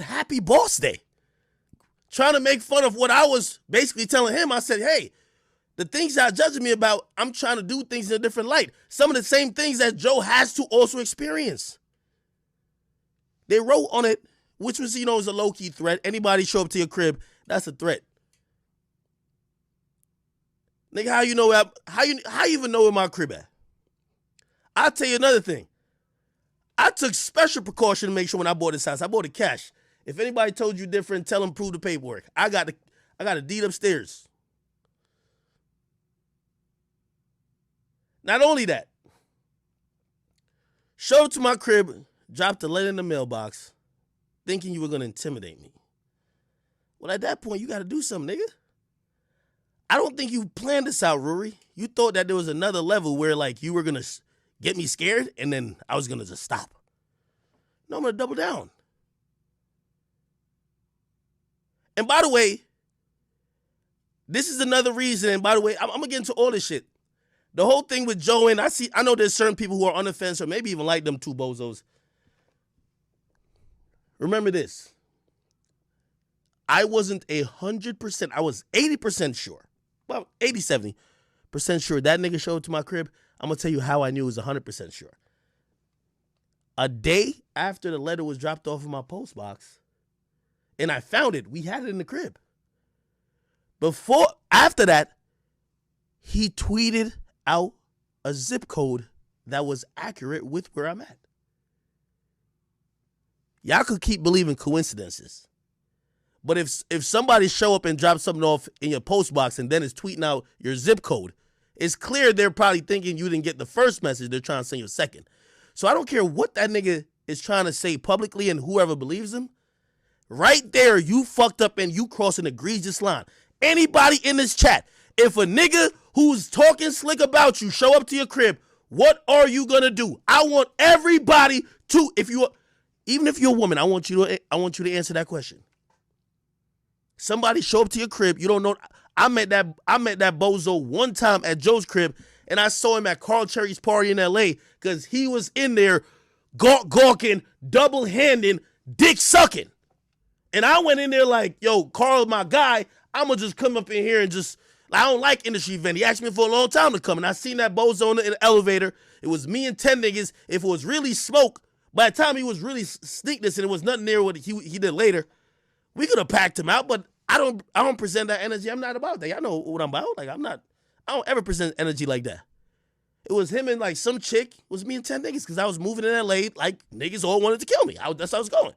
happy boss day. Trying to make fun of what I was basically telling him. I said, hey, the things y'all judging me about, I'm trying to do things in a different light. Some of the same things that Joe has to also experience. They wrote on it, which was, is a low-key threat. Anybody show up to your crib, that's a threat. Nigga, how you even know where my crib at? I'll tell you another thing. I took special precaution to make sure when I bought this house, I bought it cash. If anybody told you different, tell them prove the paperwork. I got a deed upstairs. Not only that, showed up to my crib, dropped a letter in the mailbox, thinking you were going to intimidate me. Well, at that point, you got to do something, nigga. I don't think you planned this out, Rory. You thought that there was another level where, like, you were going to get me scared and then I was going to just stop. No, I'm going to double down. And by the way, this is another reason, and by the way, I'm going to get into all this shit. The whole thing with Joe, and I know there's certain people who are on the fence or maybe even like them two bozos. Remember this. I wasn't 100%, I was 80% sure. Well, 80-70% sure that nigga showed up to my crib. I'm going to tell you how I knew it was 100% sure. A day after the letter was dropped off in my post box, and I found it, we had it in the crib. After that, he tweeted out a zip code that was accurate with where I'm at. Y'all could keep believing coincidences. But if somebody show up and drop something off in your post box and then is tweeting out your zip code, it's clear they're probably thinking you didn't get the first message. They're trying to send you a second. So I don't care what that nigga is trying to say publicly and whoever believes him. Right there, you fucked up and you crossed an egregious line. Anybody in this chat, if a nigga who's talking slick about you show up to your crib, what are you gonna do? I want everybody to, even if you're a woman, I want you to answer that question. Somebody show up to your crib, you don't know. I met that bozo one time at Joe's crib, and I saw him at Carl Cherry's party in LA because he was in there gawking, double-handing, dick-sucking. And I went in there like, yo, Carl, my guy, I'm going to just come up in here and just, I don't like industry event. He asked me for a long time to come, and I seen that bozo in the elevator. It was me and 10 niggas. If it was really smoke, by the time he was really sneak this and it was nothing near what he did later, we could have packed him out, but I don't present that energy. I'm not about that. Y'all know what I'm about. Like, I don't ever present energy like that. It was him and like some chick. It was me and 10 niggas because I was moving in LA. Like, niggas all wanted to kill me. That's how I was going.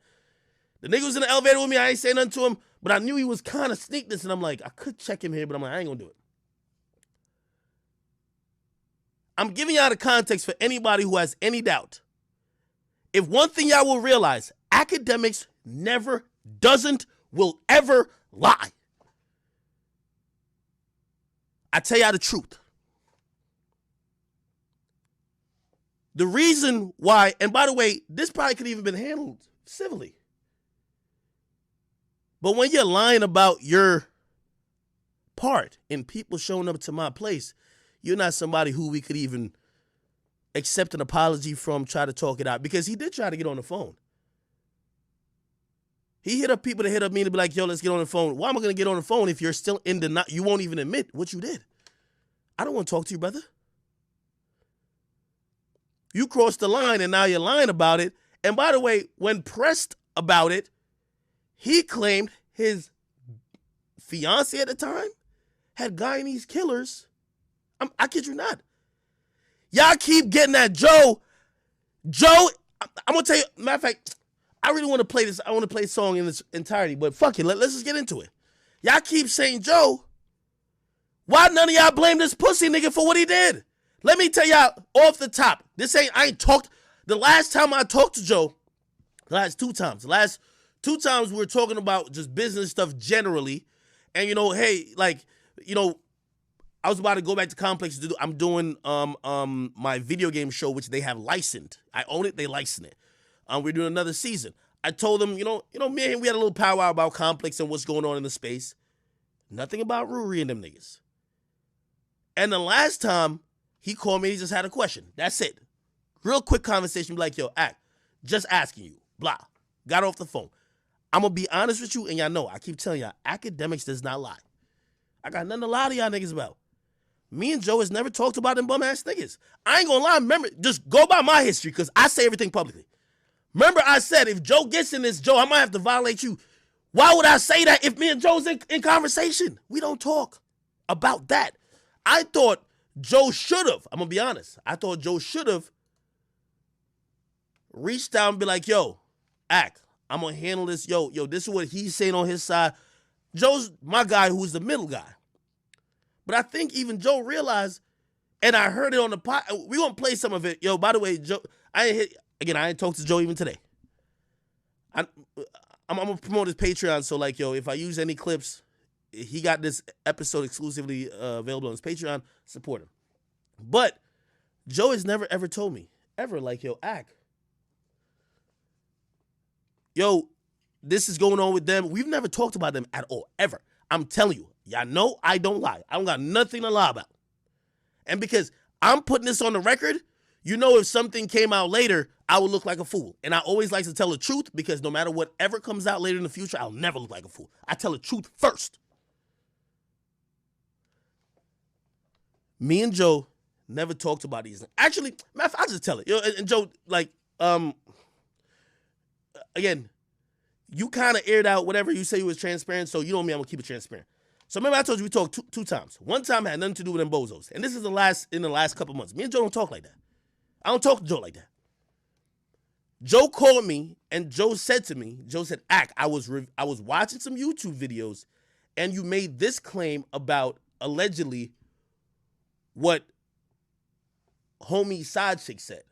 The nigga was in the elevator with me. I ain't saying nothing to him, but I knew he was kind of sneak this, and I'm like, I could check him here, but I'm like, I ain't gonna do it. I'm giving y'all the context for anybody who has any doubt. If one thing y'all will realize, Akademiks never, doesn't, will ever lie. I tell y'all the truth. The reason why, and by the way, this probably could even been handled civilly. But when you're lying about your part in people showing up to my place, you're not somebody who we could even accept an apology from, try to talk it out. Because he did try to get on the phone. He hit up people to hit up me to be like, yo, let's get on the phone. Why am I going to get on the phone if you're still in denial? You won't even admit what you did. I don't want to talk to you, brother. You crossed the line and now you're lying about it. And by the way, when pressed about it, he claimed his fiance at the time had Guyanese killers. I kid you not. Y'all keep getting at Joe. Joe, I'm going to tell you, matter of fact, I really want to play this. I want to play a song in its entirety, but fuck it. Let's just get into it. Y'all keep saying Joe. Why none of y'all blame this pussy nigga for what he did? Let me tell y'all off the top. I ain't talked. The last time I talked to Joe, the last two times we were talking about just business stuff generally. And, hey, like, I was about to go back to Complex to do, I'm doing my video game show, which they have licensed. I own it, they license it. We're doing another season. I told them, me and him, we had a little powwow about Complex and what's going on in the space. Nothing about Rory and them niggas. And the last time he called me, he just had a question. That's it. Real quick conversation, be like, yo, just asking you, blah. Got off the phone. I'm going to be honest with you, and y'all know, I keep telling y'all, Akademiks does not lie. I got nothing to lie to y'all niggas about. Me and Joe has never talked about them bum-ass niggas. I ain't going to lie. Remember, just go by my history, because I say everything publicly. Remember, I said, if Joe gets in this, Joe, I might have to violate you. Why would I say that if me and Joe's in conversation? We don't talk about that. I thought Joe should have, I'm going to be honest, I thought Joe should have reached out and be like, yo, Ak, I'm going to handle this. Yo, this is what he's saying on his side. Joe's my guy who's the middle guy. But I think even Joe realized, and I heard it on the pod, we're going to play some of it. Yo, by the way, Joe, I ain't talked to Joe even today. I'm going to promote his Patreon, so like, yo, if I use any clips, he got this episode exclusively available on his Patreon, support him. But Joe has never ever told me, ever, like, yo, Ak, yo, this is going on with them. We've never talked about them at all, ever. I'm telling you, y'all know I don't lie. I don't got nothing to lie about. And because I'm putting this on the record, you know if something came out later, I would look like a fool. And I always like to tell the truth because no matter whatever comes out later in the future, I'll never look like a fool. I tell the truth first. Me and Joe never talked about these. Actually, I'll just tell it. Yo, and Joe, like, again, you kind of aired out whatever you say was transparent, so you know me, I'm going to keep it transparent. So remember I told you we talked two times. One time had nothing to do with them bozos. And this is in the last couple months. Me and Joe don't talk like that. I don't talk to Joe like that. Joe called me, and Joe said to me, Ak, I was watching some YouTube videos, and you made this claim about allegedly what homie side chick said.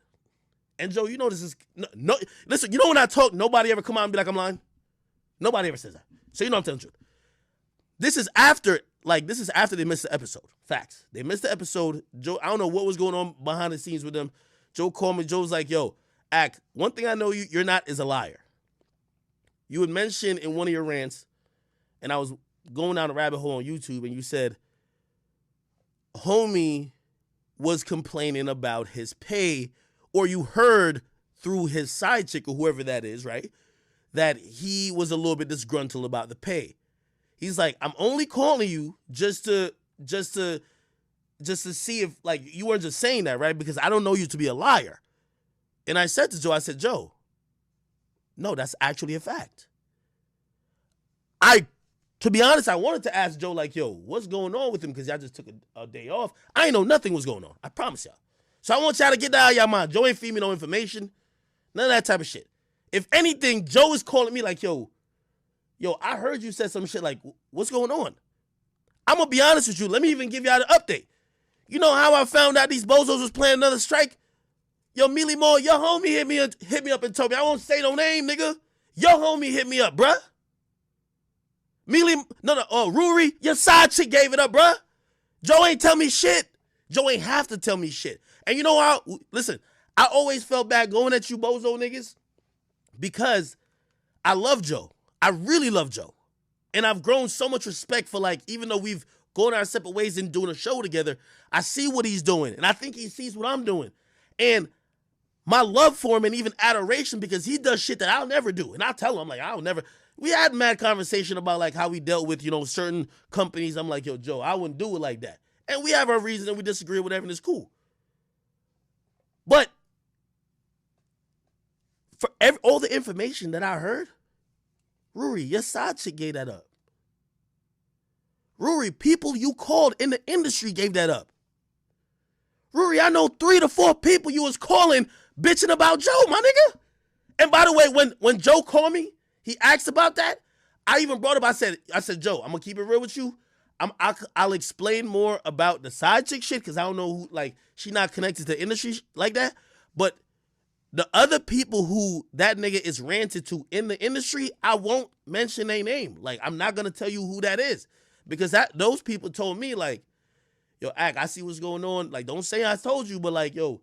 And Joe, you know this is, no listen, you know when I talk, nobody ever come out and be like, I'm lying? Nobody ever says that. So you know I'm telling the truth. This is after they missed the episode. Facts. They missed the episode. Joe, I don't know what was going on behind the scenes with them. Joe called me. Joe's like, yo, Ak, one thing I know you're not is a liar. You had mentioned in one of your rants, and I was going down a rabbit hole on YouTube, and you said, homie was complaining about his pay, or you heard through his side chick or whoever that is, right, that he was a little bit disgruntled about the pay. He's like, I'm only calling you just to see if, like, you weren't just saying that, right? Because I don't know you to be a liar. And I said to Joe, Joe, no, that's actually a fact. To be honest, I wanted to ask Joe, like, yo, what's going on with him? Because y'all just took a day off. I ain't know nothing was going on. I promise y'all. So I want y'all to get that out of y'all mind. Joe ain't feed me no information. None of that type of shit. If anything, Joe is calling me like, yo, I heard you said some shit like, what's going on? I'm going to be honest with you. Let me even give y'all the update. You know how I found out these bozos was playing another strike? Yo, Mealy Moore, your homie hit me up and told me, I won't say no name, nigga. Your homie hit me up, bruh. Rory, your side chick gave it up, bruh. Joe ain't tell me shit. Joe ain't have to tell me shit. And you know how, listen, I always felt bad going at you bozo niggas because I love Joe. I really love Joe. And I've grown so much respect for, like, even though we've gone our separate ways and doing a show together, I see what he's doing. And I think he sees what I'm doing. And my love for him and even adoration because he does shit that I'll never do. And I'll tell him, like, I'll never. We had mad conversation about, like, how we dealt with, certain companies. I'm like, yo, Joe, I wouldn't do it like that. And we have our reasons and we disagree, whatever, and it's cool. But for all the information that I heard, Rory, your side chick gave that up. Rory, people you called in the industry gave that up. Rory, I know 3 to 4 people you was calling bitching about Joe, my nigga. And by the way, when Joe called me, he asked about that. I even brought up, I said, Joe, I'm going to keep it real with you. I'll explain more about the side chick shit because I don't know who, like, she not connected to the industry like that. But the other people who that nigga is ranted to in the industry, I won't mention their name. Like, I'm not going to tell you who that is because those people told me, like, yo, Ak, I see what's going on. Like, don't say I told you, but, like, yo,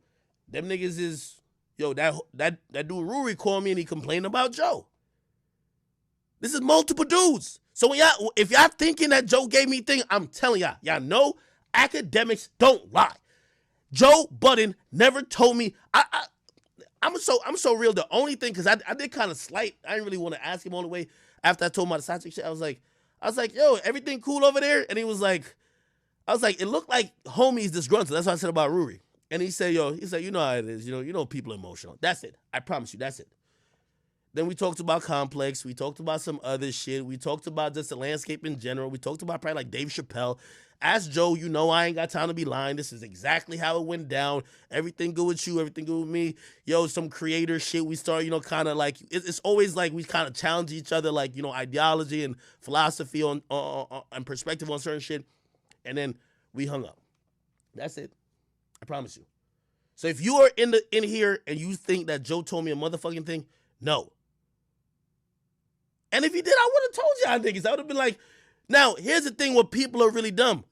them niggas is, yo, that dude Rory called me and he complained about Joe. This is multiple dudes. So if y'all thinking that Joe gave me thing, I'm telling y'all know Akademiks don't lie. Joe Budden never told me. I'm so real. The only thing, because I did kind of slight, I didn't really want to ask him all the way. after I told him about the side chick shit, I was like, yo, everything cool over there? And he was like, I was like, it looked like homies disgruntled. That's what I said about Rory. And he said, you know how it is. You know people are emotional. That's it. I promise you, that's it. Then we talked about Complex. We talked about some other shit. We talked about just the landscape in general. We talked about probably like Dave Chappelle. Ask Joe, you know I ain't got time to be lying. This is exactly how it went down. Everything good with you, everything good with me. Yo, some creator shit. We start, kind of like, it's always like we kind of challenge each other, like, ideology and philosophy on and perspective on certain shit. And then we hung up. That's it. I promise you. So if you are in here and you think that Joe told me a motherfucking thing, no. And if he did, I would have told y'all niggas. I would have been like, now, here's the thing where people are really dumb.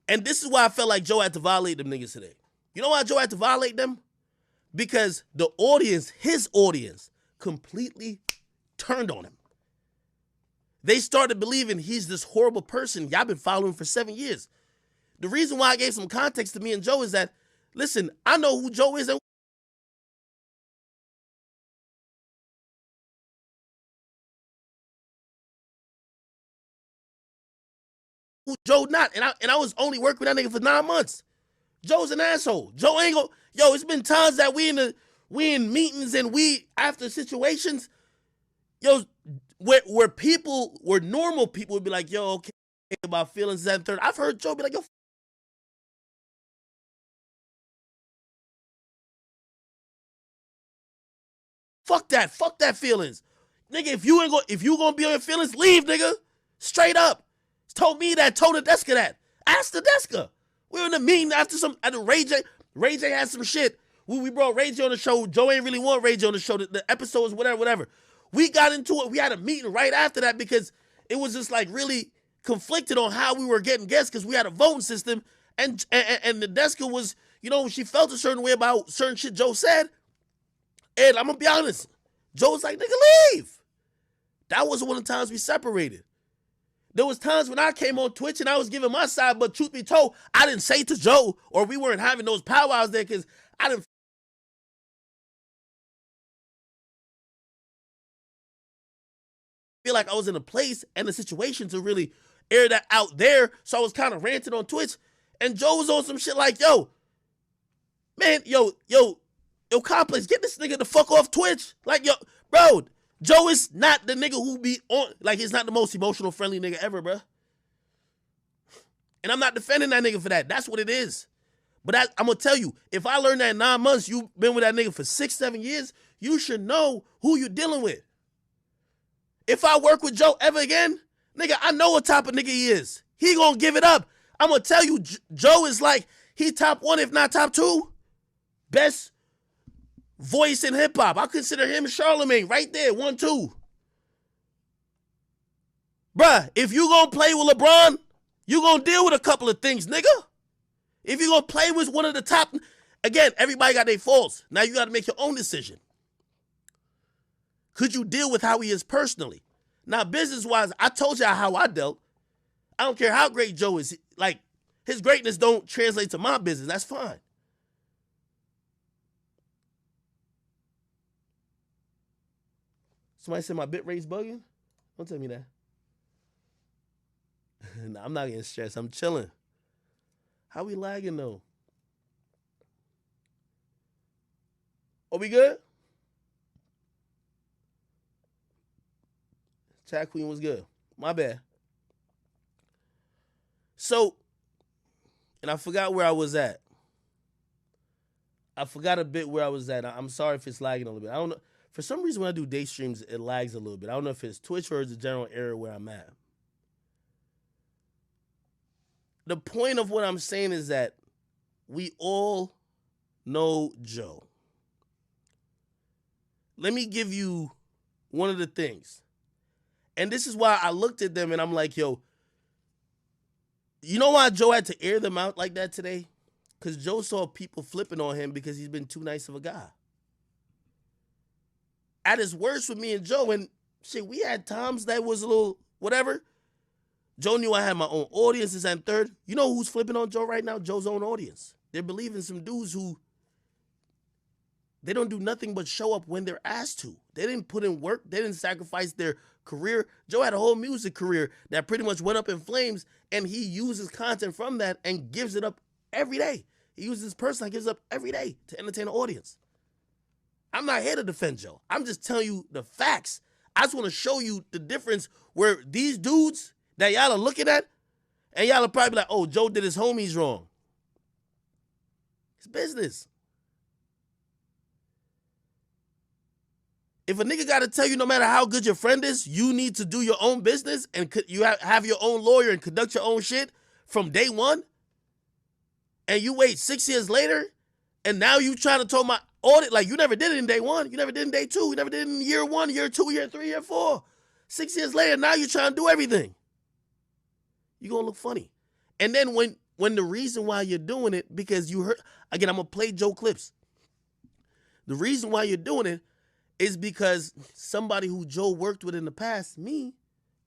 And this is why I felt like Joe had to violate them niggas today. You know why Joe had to violate them? Because the audience, his audience, completely turned on him. They started believing he's this horrible person y'all been following for 7 years. The reason why I gave some context to me and Joe is that, listen, I know who Joe is and who Joe not. And I was only working with that nigga for 9 months. Joe's an asshole. Joe ain't gonna, it's been times that we in meetings and we after situations, where people, where normal people would be like, yo, okay, about feelings, that and third. I've heard Joe be like, yo, fuck that feelings. Nigga, if you gonna be on your feelings, leave, nigga. Straight up. Told me that, told the Deska that. Ask the Deska. We were in a meeting after Ray J had some shit. We brought Ray J on the show. Joe ain't really want Ray J on the show. The episode was whatever. We got into it. We had a meeting right after that because it was just like really conflicted on how we were getting guests because we had a voting system and the Deska was, she felt a certain way about certain shit Joe said. And I'm gonna be honest, Joe was like, nigga, leave. That was one of the times we separated. There was times when I came on Twitch and I was giving my side, but truth be told, I didn't say to Joe, or we weren't having those powwows there because I didn't feel like I was in a place and a situation to really air that out there. So I was kind of ranting on Twitch. And Joe was on some shit like, yo, man, yo, Complex, get this nigga the fuck off Twitch. Like, yo, bro, Joe is not the nigga who be on, like, he's not the most emotional friendly nigga ever, bro. And I'm not defending that nigga for that. That's what it is. But I'm going to tell you, if I learned that in 9 months, you've been with that nigga for 6, 7 years, you should know who you're dealing with. If I work with Joe ever again, nigga, I know what type of nigga he is. He going to give it up. I'm going to tell you, Joe is like, he top 1, if not top 2, best voice in hip-hop. I consider him Charlemagne right there, 1, 2. Bruh, if you gonna play with LeBron, you gonna deal with a couple of things, nigga. If you gonna play with one of the top, again, everybody got their faults. Now you gotta make your own decision. Could you deal with how he is personally? Now, business-wise, I told y'all how I dealt. I don't care how great Joe is. Like, his greatness don't translate to my business. That's fine. Somebody said my bit rate's bugging? Don't tell me that. Nah, I'm not getting stressed. I'm chilling. How we lagging, though? Are we good? Chat Queen was good. My bad. So, and I forgot where I was at. I forgot a bit where I was at. I'm sorry if it's lagging a little bit. I don't know. For some reason, when I do day streams, it lags a little bit. I don't know if it's Twitch or it's a general error where I'm at. The point of what I'm saying is that we all know Joe. Let me give you one of the things. And this is why I looked at them and I'm like, yo, you know why Joe had to air them out like that today? Because Joe saw people flipping on him because he's been too nice of a guy. At his worst with me and Joe, and shit, we had times that was a little whatever. Joe knew I had my own audiences and third. You know who's flipping on Joe right now? Joe's own audience. They're believing some dudes who they don't do nothing but show up when they're asked to. They didn't put in work. They didn't sacrifice their career. Joe had a whole music career that pretty much went up in flames, and he uses content from that and gives it up every day. He uses his personal, gives it up every day to entertain the audience. I'm not here to defend Joe. I'm just telling you the facts. I just want to show you the difference where these dudes that y'all are looking at, and y'all are probably like, oh, Joe did his homies wrong. It's business. If a nigga got to tell you no matter how good your friend is, you need to do your own business and you have your own lawyer and conduct your own shit from day one, and you wait 6 years later, and now you trying to talk my audit like you never did it in day one, you never did it in day two, you never did it in year one, year two, year three, year four. 6 years later, now you're trying to do everything. You're going to look funny. And then when the reason why you're doing it, because you heard, again, I'm going to play Joe clips. The reason why you're doing it is because somebody who Joe worked with in the past, me,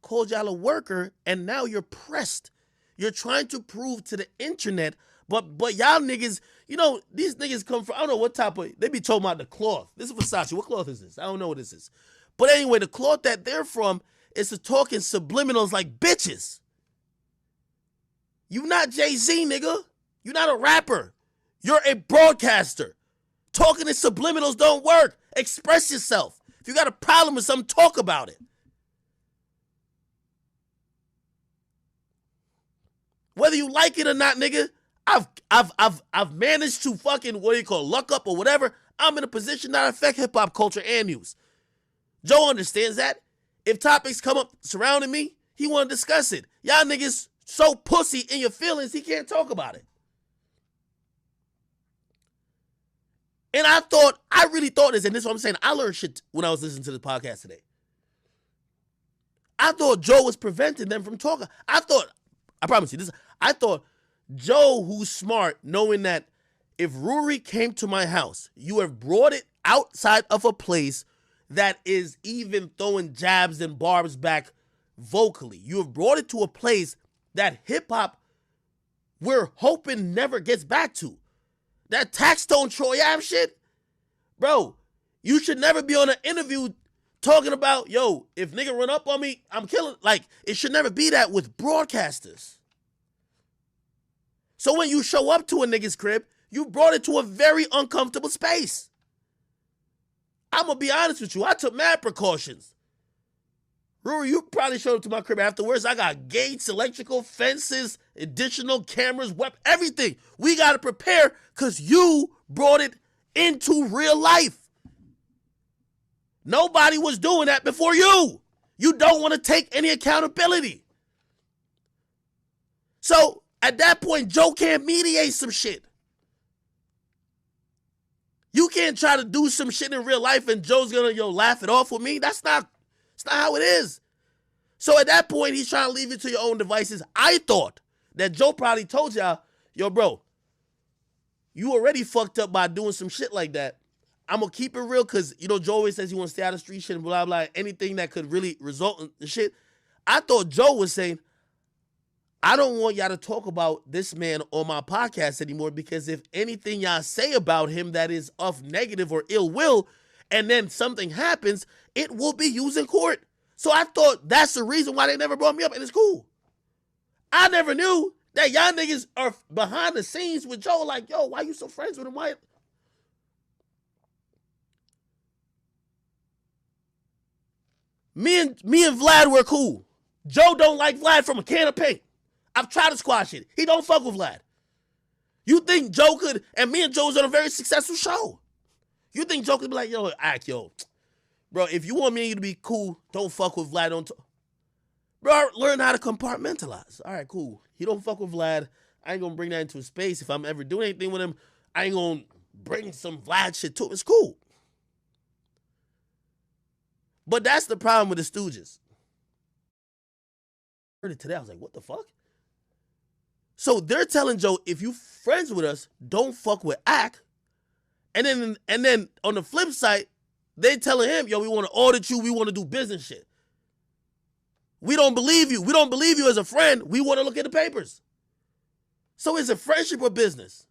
called y'all a worker, and now you're pressed. You're trying to prove to the internet, but y'all niggas, you know, these niggas come from, I don't know what type of, they be talking about the cloth. This is Versace. What cloth is this? I don't know what this is. But anyway, the cloth that they're from is to talking subliminals like bitches. You not Jay-Z, nigga. You're not a rapper. You're a broadcaster. Talking in subliminals don't work. Express yourself. If you got a problem with something, talk about it. Whether you like it or not, nigga, I've managed to fucking, what do you call, luck up or whatever. I'm in a position that affect hip-hop culture and news. Joe understands that. If topics come up surrounding me, he want to discuss it. Y'all niggas so pussy in your feelings, he can't talk about it. And I really thought this, and this is what I'm saying, I learned shit when I was listening to this podcast today. I thought Joe was preventing them from talking. I promise you this, I thought Joe, who's smart, knowing that if Rory came to my house, you have brought it outside of a place that is even throwing jabs and barbs back vocally. You have brought it to a place that hip-hop, we're hoping never gets back to. That Taxstone Troy Ave shit, bro, you should never be on an interview talking about, yo, if nigga run up on me, I'm killing. Like, it should never be that with broadcasters. So when you show up to a nigga's crib, you brought it to a very uncomfortable space. I'm going to be honest with you. I took mad precautions. Rory, you probably showed up to my crib afterwards. I got gates, electrical, fences, additional cameras, everything. We got to prepare because you brought it into real life. Nobody was doing that before you. You don't want to take any accountability. So at that point, Joe can't mediate some shit. You can't try to do some shit in real life and Joe's going to, laugh it off with me. That's not how it is. So at that point, he's trying to leave you to your own devices. I thought that Joe probably told y'all, yo, bro, you already fucked up by doing some shit like that. I'm going to keep it real because, Joe always says he wants to stay out of street shit and blah, blah, anything that could really result in the shit. I thought Joe was saying, I don't want y'all to talk about this man on my podcast anymore because if anything y'all say about him that is of negative or ill will, and then something happens, it will be used in court. So I thought that's the reason why they never brought me up, and it's cool. I never knew that y'all niggas are behind the scenes with Joe, like, yo, why you so friends with him? Why? Me and Vlad were cool. Joe don't like Vlad from a can of paint. I've tried to squash it. He don't fuck with Vlad. You think Joe could, and me and Joe was on a very successful show. You think Joe could be like, yo, bro, if you want me and you to be cool, don't fuck with Vlad. Bro, learn how to compartmentalize. All right, cool. He don't fuck with Vlad. I ain't gonna bring that into a space. If I'm ever doing anything with him, I ain't gonna bring some Vlad shit to him. It's cool. But that's the problem with the Stooges. I heard it today. I was like, what the fuck? So they're telling Joe, if you friends with us, don't fuck with Ak. And then on the flip side, they telling him, yo, we want to audit you. We want to do business shit. We don't believe you. We don't believe you as a friend. We want to look at the papers. So is it friendship or business?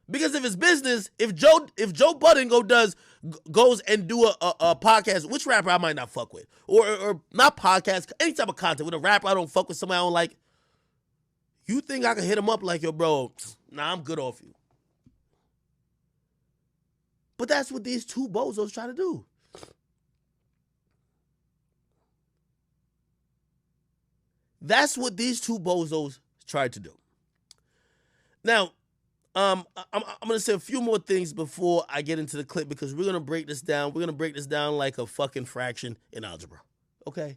Because if it's business, if Joe Budden goes and do a podcast, which rapper I might not fuck with, or not podcast, any type of content with a rapper I don't fuck with, somebody I don't like, you think I can hit him up like, yo, bro, nah, I'm good off you. But that's what these two bozos try to do. That's what these two bozos tried to do. Now, I'm going to say a few more things before I get into the clip because we're going to break this down. We're going to break this down like a fucking fraction in algebra. Okay?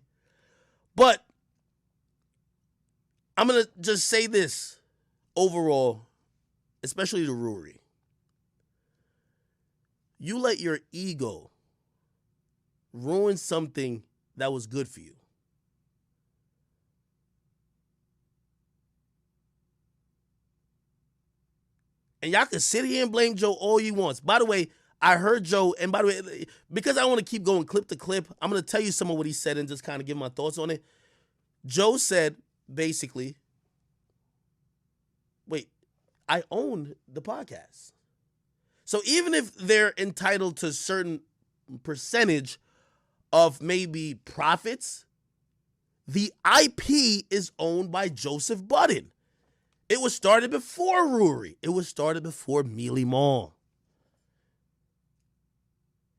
But I'm going to just say this overall, especially to Rory. You let your ego ruin something that was good for you. And y'all can sit here and blame Joe all you want. By the way, I heard Joe, and by the way, because I want to keep going clip to clip, I'm going to tell you some of what he said and just kind of give my thoughts on it. Joe said, basically, wait, I own the podcast. So even if they're entitled to a certain percentage of maybe profits, the IP is owned by Joseph Budden. It was started before Rory. It was started before Mealy Mall.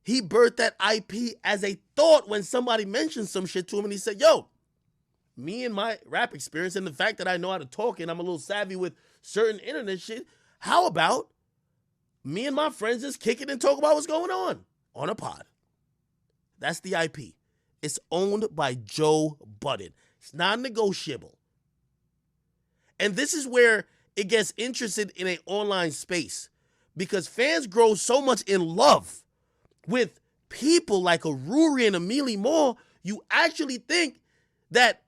He birthed that IP as a thought when somebody mentioned some shit to him and he said, yo, me and my rap experience and the fact that I know how to talk and I'm a little savvy with certain internet shit, how about me and my friends just kick it and talk about what's going on a pod? That's the IP. It's owned by Joe Budden. It's non-negotiable. And this is where it gets interested in an online space because fans grow so much in love with people like a Rory and a Mealy Mall, you actually think that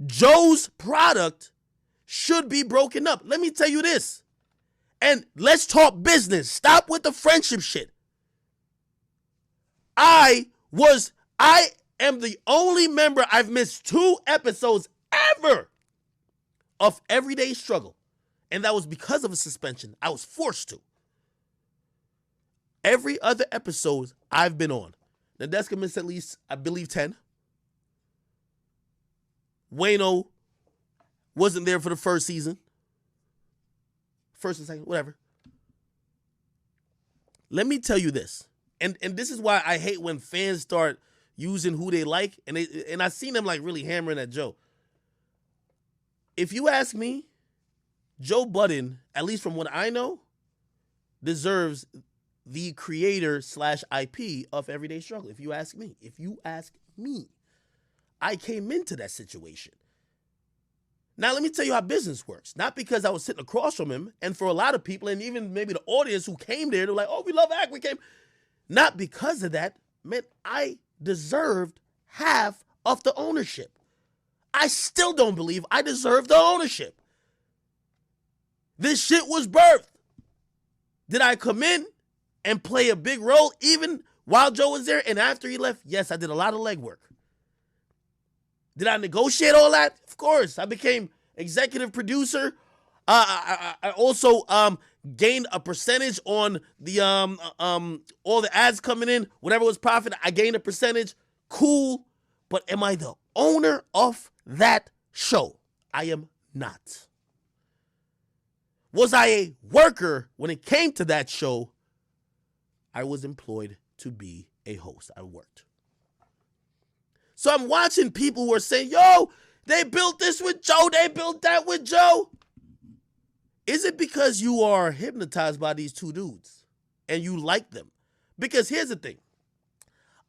Joe's product should be broken up. Let me tell you this. And let's talk business. Stop with the friendship shit. I am the only member I've missed 2 episodes ever of Everyday Struggle. And that was because of a suspension. I was forced to. Every other episode I've been on. Nadeska missed at least, I believe, 10. Wayno wasn't there for the first season. First and second, whatever. Let me tell you this. And this is why I hate when fans start using who they like. And I seen them like really hammering at Joe. If you ask me, Joe Budden, at least from what I know, deserves the creator / IP of Everyday Struggle. If you ask me, I came into that situation. Now, let me tell you how business works. Not because I was sitting across from him, and for a lot of people, and even maybe the audience who came there, they're like, oh, we love Act, we came. Not because of that, meant I deserved half of the ownership. I still don't believe I deserve the ownership. This shit was birthed. Did I come in and play a big role even while Joe was there and after he left? Yes, I did a lot of legwork. Did I negotiate all that? Of course. I became executive producer. I also gained a percentage on the all the ads coming in. Whatever was profit, I gained a percentage. Cool. But am I the owner of that show? I am not. Was I a worker when it came to that show? I was employed to be a host. I worked. So I'm watching people who are saying, yo, they built this with Joe, they built that with Joe. Is it because you are hypnotized by these two dudes and you like them? Because here's the thing.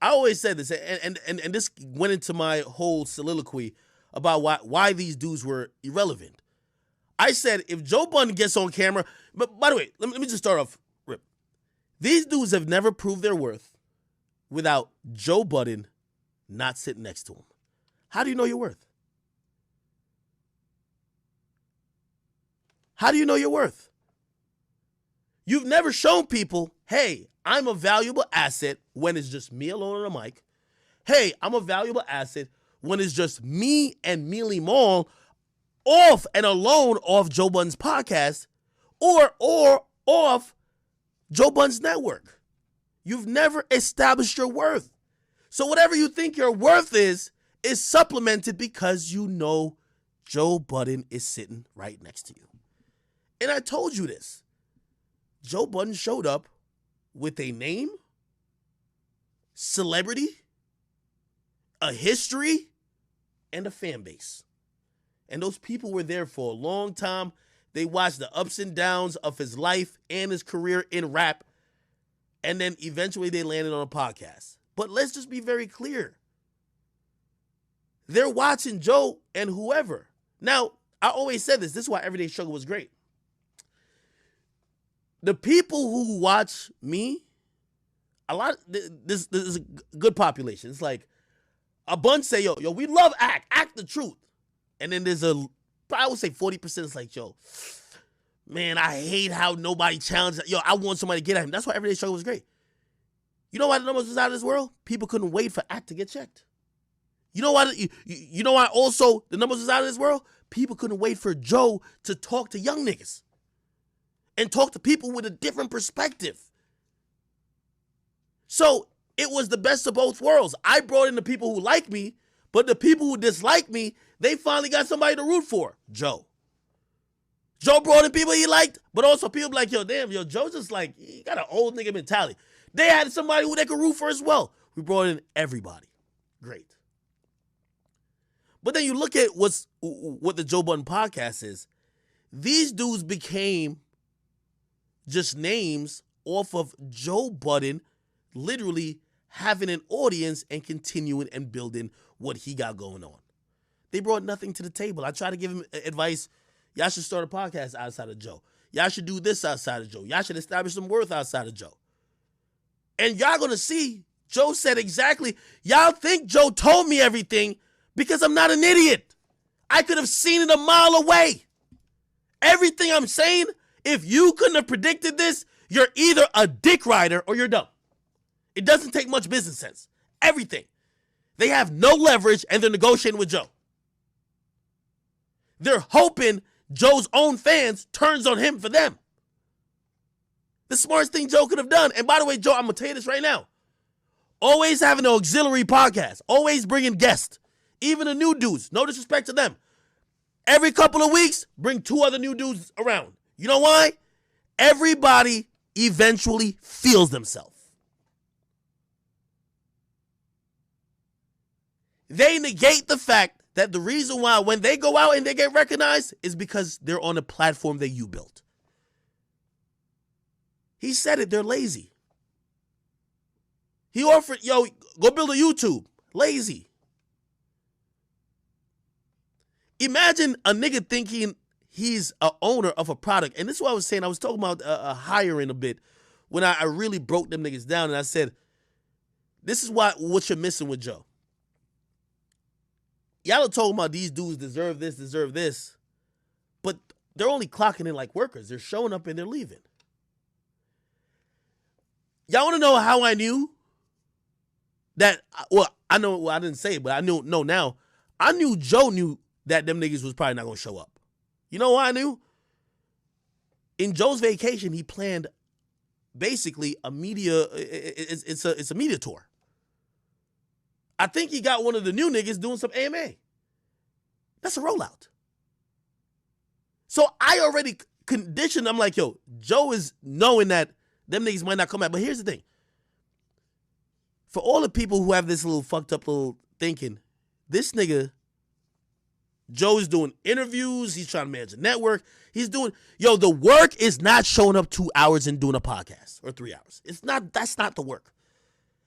I always said this, and this went into my whole soliloquy about why these dudes were irrelevant. I said, if Joe Budden gets on camera, but by the way, let me just start off, Rip. These dudes have never proved their worth without Joe Budden not sitting next to him. How do you know your worth? How do you know your worth? You've never shown people, hey, I'm a valuable asset when it's just me alone on the mic. Hey, I'm a valuable asset when it's just me and Mealy Mall off and alone off Joe Budden's podcast, or off Joe Budden's network. You've never established your worth. So whatever you think your worth is supplemented because you know Joe Budden is sitting right next to you. And I told you this. Joe Budden showed up with a name, celebrity, a history, and a fan base. And those people were there for a long time. They watched the ups and downs of his life and his career in rap. And then eventually they landed on a podcast. But let's just be very clear. They're watching Joe and whoever. Now, I always said this. This is why Everyday Struggle was great. The people who watch me, this is a good population. It's like a bunch say, yo, we love act the truth. And then there's I would say 40% is like, yo, man, I hate how nobody challenged. Yo, I want somebody to get at him. That's why Everyday Struggle was great. You know why the numbers was out of this world? People couldn't wait for act to get checked. You know why? You know why also the numbers was out of this world? People couldn't wait for Joe to talk to young niggas and talk to people with a different perspective. So it was the best of both worlds. I brought in the people who like me, but the people who dislike me, they finally got somebody to root for. Joe. Joe brought in people he liked, but also people like, yo, damn, yo, Joe just like, he got an old nigga mentality. They had somebody who they could root for as well. We brought in everybody. Great. But then you look at what the Joe Budden podcast is. These dudes became just names off of Joe Budden literally having an audience and continuing and building what he got going on. They brought nothing to the table. I try to give him advice. Y'all should start a podcast outside of Joe. Y'all should do this outside of Joe. Y'all should establish some worth outside of Joe. And y'all going to see, Joe said exactly, y'all think Joe told me everything because I'm not an idiot. I could have seen it a mile away. Everything I'm saying, if you couldn't have predicted this, you're either a dick rider or you're dumb. It doesn't take much business sense. Everything. They have no leverage and they're negotiating with Joe. They're hoping Joe's own fans turns on him for them. The smartest thing Joe could have done. And by the way, Joe, I'm going to tell you this right now. Always having an auxiliary podcast. Always bringing guests. Even the new dudes. No disrespect to them. Every couple of weeks, bring 2 other new dudes around. You know why? Everybody eventually feels themselves. They negate the fact that the reason why when they go out and they get recognized is because they're on a platform that you built. He said it, they're lazy. He offered, yo, go build a YouTube. Lazy. Imagine a nigga thinking he's a owner of a product. And this is what I was saying. I was talking about hiring a bit when I really broke them niggas down. And I said, this is what you're missing with Joe. Y'all are talking about these dudes deserve this. But they're only clocking in like workers. They're showing up and they're leaving. Y'all want to know how I knew that? Well, I know. Well, I didn't say it, but I know now. I knew Joe knew that them niggas was probably not going to show up. You know why I knew? In Joe's vacation, he planned basically a media. It's a media tour. I think he got one of the new niggas doing some AMA. That's a rollout. So I already conditioned. I'm like, yo, Joe is knowing that them niggas might not come back. But here's the thing. For all the people who have this little fucked up little thinking, this nigga, Joe is doing interviews. He's trying to manage a network. He's doing, the work is not showing up 2 hours and doing a podcast or 3 hours. That's not the work.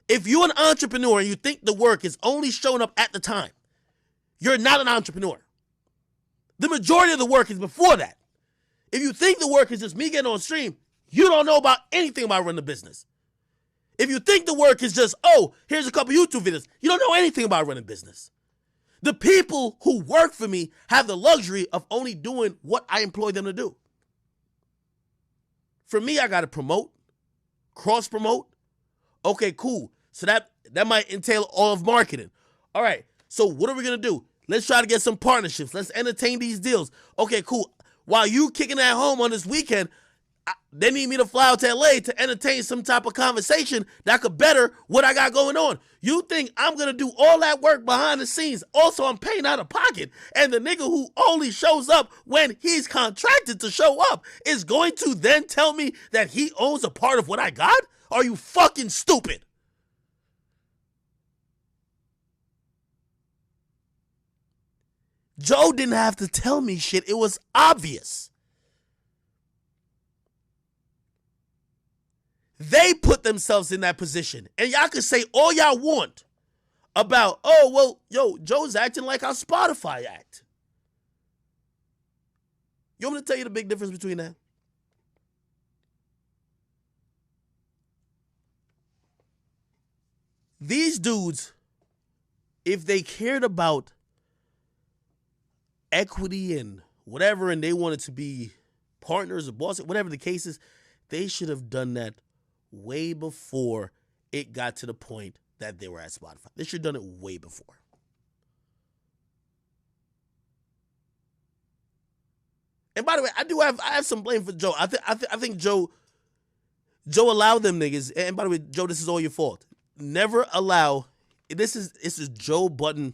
If you're an entrepreneur and you think the work is only showing up at the time, you're not an entrepreneur. The majority of the work is before that. If you think the work is just me getting on stream, you don't know about anything about running a business. If you think the work is just, here's a couple YouTube videos, you don't know anything about running a business. The people who work for me have the luxury of only doing what I employ them to do. For me, I got to promote, cross-promote. Okay, cool. So that might entail all of marketing. All right, so what are we going to do? Let's try to get some partnerships. Let's entertain these deals. Okay, cool. While you kicking at home on this weekend, They need me to fly out to LA to entertain some type of conversation that could better what I got going on. You think I'm going to do all that work behind the scenes? Also, I'm paying out of pocket. And the nigga who only shows up when he's contracted to show up is going to then tell me that he owns a part of what I got? Are you fucking stupid? Joe didn't have to tell me shit. It was obvious. They put themselves in that position. And y'all can say all y'all want about, oh, well, yo, Joe's acting like how Spotify act. You want me to tell you the big difference between that? These dudes, if they cared about equity and whatever, and they wanted to be partners or bosses, whatever the case is, they should have done that way before it got to the point that they were at Spotify. They should have done it way before. And by the way, I have some blame for Joe. I think Joe allowed them niggas. And by the way, Joe, this is all your fault. Never allow. This is Joe Budden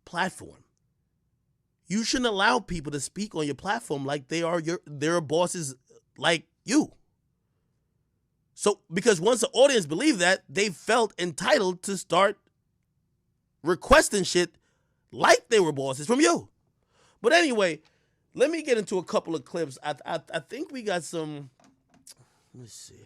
platform. You shouldn't allow people to speak on your platform like they're bosses like you. So, because once the audience believed that, they felt entitled to start requesting shit like they were bosses from you. But anyway, let me get into a couple of clips. I think we got some, let me see.